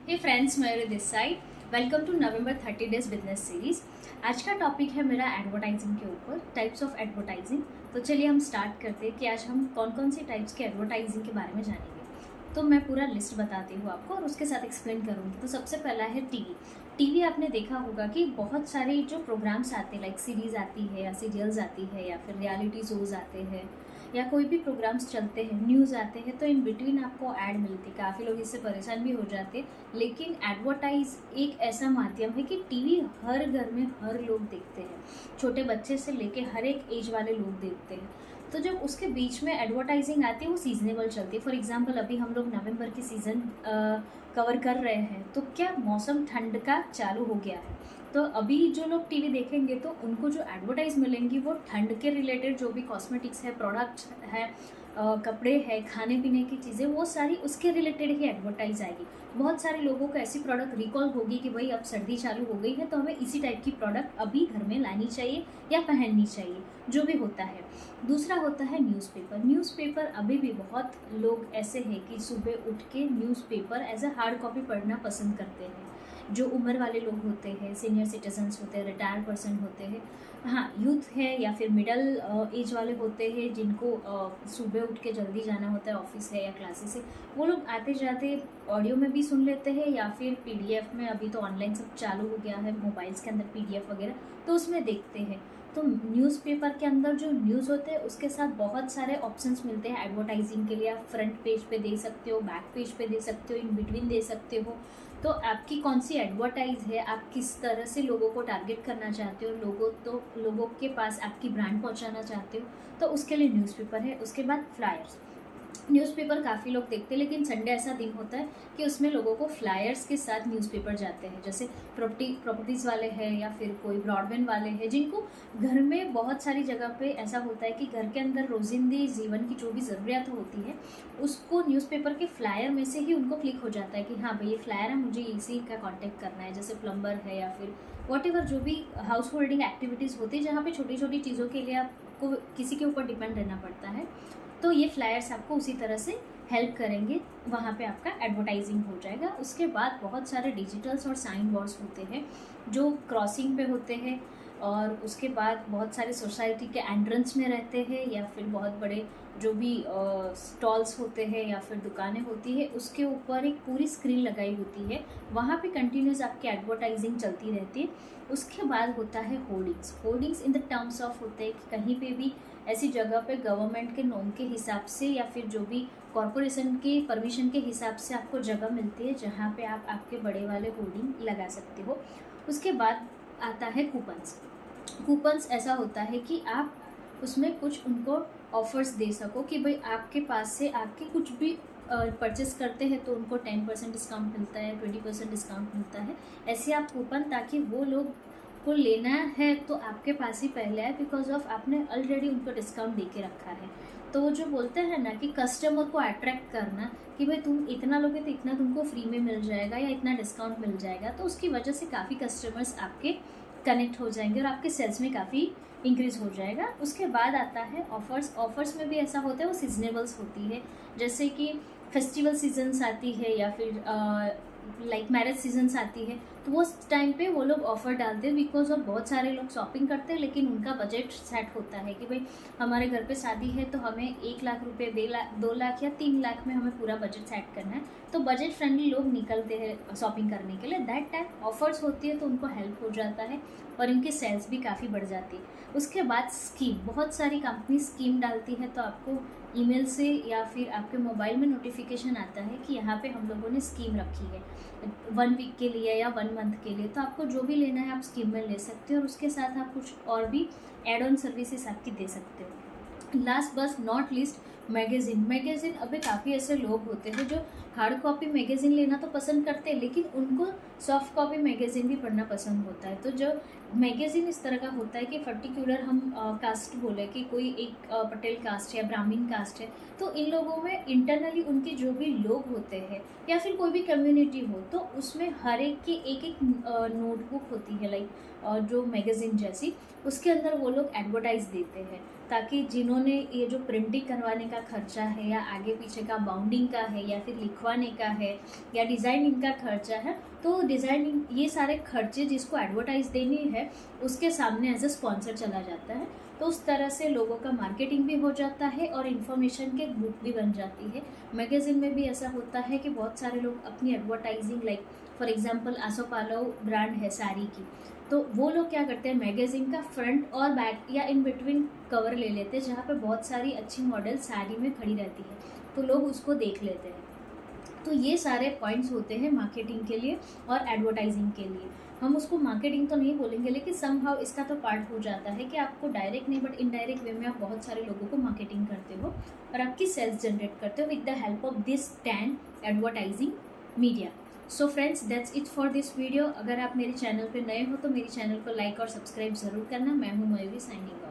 हे friends, मेरे this side welcome to November 30 days business series. आज का टॉपिक है मेरा एडवर्टाइजिंग के ऊपर, टाइप्स ऑफ एडवर्टाइजिंग। तो चलिए हम स्टार्ट करते हैं कि आज हम कौन कौन सी टाइप्स के एडवर्टाइजिंग के बारे में जानेंगे। तो मैं पूरा लिस्ट बताती हूँ आपको और उसके साथ एक्सप्लेन करूँगी। तो सबसे पहला है टीवी। टीवी आपने देखा होगा कि बहुत सारे जो प्रोग्राम्स आते हैं, लाइक सीरीज आती है या सीरियल्स आती है या फिर रियलिटी शोज आते हैं या कोई भी प्रोग्राम्स चलते हैं, न्यूज़ आते हैं, तो इन बिटवीन आपको ऐड मिलती है। काफ़ी लोग इससे परेशान भी हो जाते हैं, लेकिन एडवर्टाइज एक ऐसा माध्यम है कि टीवी हर घर में हर लोग देखते हैं, छोटे बच्चे से लेके हर एक एज वाले लोग देखते हैं। तो जब उसके बीच में एडवर्टाइजिंग आती है वो सीजनेबल चलती है। फॉर एग्जांपल अभी हम लोग नवंबर की सीज़न कवर कर रहे हैं, तो क्या मौसम ठंड का चालू हो गया है, तो अभी जो लोग टीवी देखेंगे तो उनको जो एडवर्टाइज मिलेंगी वो ठंड के रिलेटेड, जो भी कॉस्मेटिक्स है, प्रोडक्ट्स है, कपड़े है, खाने पीने की चीज़ें, वो सारी उसके रिलेटेड ही एडवर्टाइज आएगी। बहुत सारे लोगों को ऐसी प्रोडक्ट रिकॉल होगी कि भाई अब सर्दी चालू हो गई है तो हमें इसी टाइप की प्रोडक्ट अभी घर में लानी चाहिए या पहननी चाहिए, जो भी होता है। दूसरा होता है न्यूज़पेपर। न्यूज़पेपर अभी भी बहुत लोग ऐसे हैं कि सुबह उठ के newspaper as a hard copy पढ़ना पसंद करते हैं। जो उम्र वाले लोग होते हैं, सीनियर सिटीजन्स होते हैं, रिटायर्ड पर्सन होते हैं, हाँ, यूथ है या फिर मिडल एज वाले होते हैं जिनको सुबह उठ के जल्दी जाना होता है, ऑफिस है या क्लासेस है, वो लोग आते जाते ऑडियो में भी सुन लेते हैं या फिर पीडीएफ में। अभी तो ऑनलाइन सब चालू हो गया है, मोबाइल्स के अंदर पीडीएफ वगैरह, तो उसमें देखते हैं। तो न्यूज़पेपर के अंदर जो न्यूज़ होते हैं उसके साथ बहुत सारे ऑप्शंस मिलते हैं एडवर्टाइजिंग के लिए। आप फ्रंट पेज पे दे सकते हो, बैक पेज पे दे सकते हो, इन बिटवीन दे सकते हो। तो आपकी कौन सी एडवर्टाइज है, आप किस तरह से लोगों को टारगेट करना चाहते हो, लोगों के पास आपकी ब्रांड पहुंचाना चाहते हो, तो उसके लिए न्यूज़पेपर है। उसके बाद फ्लायर्स। न्यूज़पेपर काफ़ी लोग देखते हैं, लेकिन संडे ऐसा दिन होता है कि उसमें लोगों को फ्लायर्स के साथ न्यूज़पेपर जाते हैं। जैसे प्रॉपर्टीज़ वाले हैं या फिर कोई ब्रॉडबैंड वाले हैं, जिनको घर में बहुत सारी जगह पे ऐसा होता है कि घर के अंदर रोजिंदी जीवन की जो भी ज़रूरियात होती है उसको न्यूज़पेपर के फ्लायर में से ही उनको क्लिक हो जाता है कि हाँ भाई ये फ्लायर है, मुझे इसी का कॉन्टेक्ट करना है। जैसे प्लम्बर है या फिर वॉट जो भी हाउस होल्डिंग एक्टिविटीज़ होती है जहाँ पे छोटी छोटी चीज़ों के लिए आपको किसी के ऊपर डिपेंड रहना पड़ता है, तो ये फ्लायर्स आपको उसी तरह से हेल्प करेंगे, वहाँ पे आपका एडवर्टाइजिंग हो जाएगा। उसके बाद बहुत सारे डिजिटल्स और साइन बोर्ड्स होते हैं जो क्रॉसिंग पे होते हैं, और उसके बाद बहुत सारे सोसाइटी के एंट्रेंस में रहते हैं या फिर बहुत बड़े जो भी स्टॉल्स होते हैं या फिर दुकानें होती है, उसके ऊपर एक पूरी स्क्रीन लगाई होती है, वहाँ पे कंटिन्यूस आपकी एडवर्टाइजिंग चलती रहती है। उसके बाद होता है hoardings. Hoardings in the terms of होते हैं कि कहीं पे भी ऐसी जगह पे गवर्नमेंट के नॉर्म के हिसाब से या फिर जो भी कॉरपोरेशन के परमिशन के हिसाब से आपको जगह मिलती है जहाँ पे आप आपके बड़े वाले होर्डिंग लगा सकते हो। उसके बाद आता है कूपन्स। कूपन्स ऐसा होता है कि आप उसमें कुछ उनको ऑफर्स दे सको कि भाई आपके पास से आपके कुछ भी परचेस करते हैं तो उनको 10% डिस्काउंट मिलता है, 20% डिस्काउंट मिलता है। ऐसे आप कूपन, ताकि वो लोग को लेना है तो आपके पास ही पहले है, बिकॉज ऑफ आपने ऑलरेडी उनको डिस्काउंट दे के रखा है। तो वो जो बोलते हैं ना कि कस्टमर को अट्रैक्ट करना कि भाई तुम इतना लोगे तो इतना तुमको फ्री में मिल जाएगा या इतना डिस्काउंट मिल जाएगा, तो उसकी वजह से काफ़ी कस्टमर्स आपके कनेक्ट हो जाएंगे और आपके सेल्स में काफ़ी इंक्रीज हो जाएगा। उसके बाद आता है ऑफर्स। ऑफर्स में भी ऐसा होता है, वो सीजनेबल्स होती है, जैसे कि फेस्टिवल सीजन्स आती है या फिर लाइक मैरिज सीजन्स आती है, तो वो टाइम पे वो लोग ऑफर डालते हैं, बिकॉज ऑफ बहुत सारे लोग शॉपिंग करते हैं लेकिन उनका बजट सेट होता है कि भाई हमारे घर पे शादी है तो हमें 1 लाख रुपए, 2 लाख या 3 लाख में हमें पूरा बजट सेट करना है, तो बजट फ्रेंडली लोग निकलते हैं शॉपिंग करने के लिए। दैट टाइम ऑफर्स होती है तो उनको हेल्प हो जाता है और इनकी सेल्स भी काफ़ी बढ़ जाती है। उसके बाद स्कीम। बहुत सारी कंपनी स्कीम डालती है, तो आपको ईमेल से या फिर आपके मोबाइल में नोटिफिकेशन आता है कि यहाँ पे हम लोगों ने स्कीम रखी है 1 वीक के लिए या 1 मंथ के लिए, तो आपको जो भी लेना है आप स्कीम में ले सकते हो और उसके साथ आप कुछ और भी एड ऑन सर्विसेज आपकी दे सकते हो। Last but not least, magazine. Magazine, अभी काफ़ी ऐसे लोग होते हैं जो हार्ड कॉपी मैगज़ीन लेना तो पसंद करते हैं लेकिन उनको सॉफ्ट कॉपी मैगज़ीन भी पढ़ना पसंद होता है। तो जो मैगज़ीन इस तरह का होता है कि पर्टिकुलर हम कास्ट बोले कि कोई एक पटेल कास्ट है या ब्राह्मण कास्ट है, तो इन लोगों में इंटरनली उनके जो भी लोग होते हैं या फिर कोई भी कम्युनिटी हो, तो उसमें हर एक की एक एक नोटबुक होती है, लाइक जो मैगज़ीन जैसी, उसके अंदर वो लोग एडवर्टाइज देते हैं। ताकि जिन्होंने ये जो प्रिंटिंग करवाने का खर्चा है या आगे पीछे का बाउंडिंग का है या फिर लिखवाने का है या डिज़ाइनिंग का खर्चा है, तो डिज़ाइनिंग ये सारे खर्चे जिसको एडवर्टाइज देनी है उसके सामने एज ए स्पॉन्सर चला जाता है। तो उस तरह से लोगों का मार्केटिंग भी हो जाता है और इन्फॉर्मेशन के बुक भी बन जाती है। मैगज़ीन में भी ऐसा होता है कि बहुत सारे लोग अपनी advertising, like for example Asopalav brand है साड़ी की, तो वो लोग क्या करते हैं, मैगज़ीन का फ्रंट और बैक या इन बिटवीन कवर ले लेते हैं जहाँ पे बहुत सारी अच्छी मॉडल साड़ी में खड़ी रहती है, तो लोग उसको देख लेते हैं। तो ये सारे पॉइंट्स होते हैं मार्केटिंग के लिए और एडवर्टाइजिंग के लिए। हम उसको मार्केटिंग तो नहीं बोलेंगे, लेकिन समहाउ इसका तो पार्ट हो जाता है कि आपको डायरेक्ट नहीं बट इनडायरेक्ट वे में आप बहुत सारे लोगों को मार्केटिंग करते हो और आपकी सेल्स जनरेट करते हो with the help of this 10 advertising media. So friends, that's it for this video. अगर आप मेरे चैनल पे नए हो तो मेरे चैनल को लाइक और सब्सक्राइब ज़रूर करना। मैं हूँ मयूरी, साइनिंग ऑफ।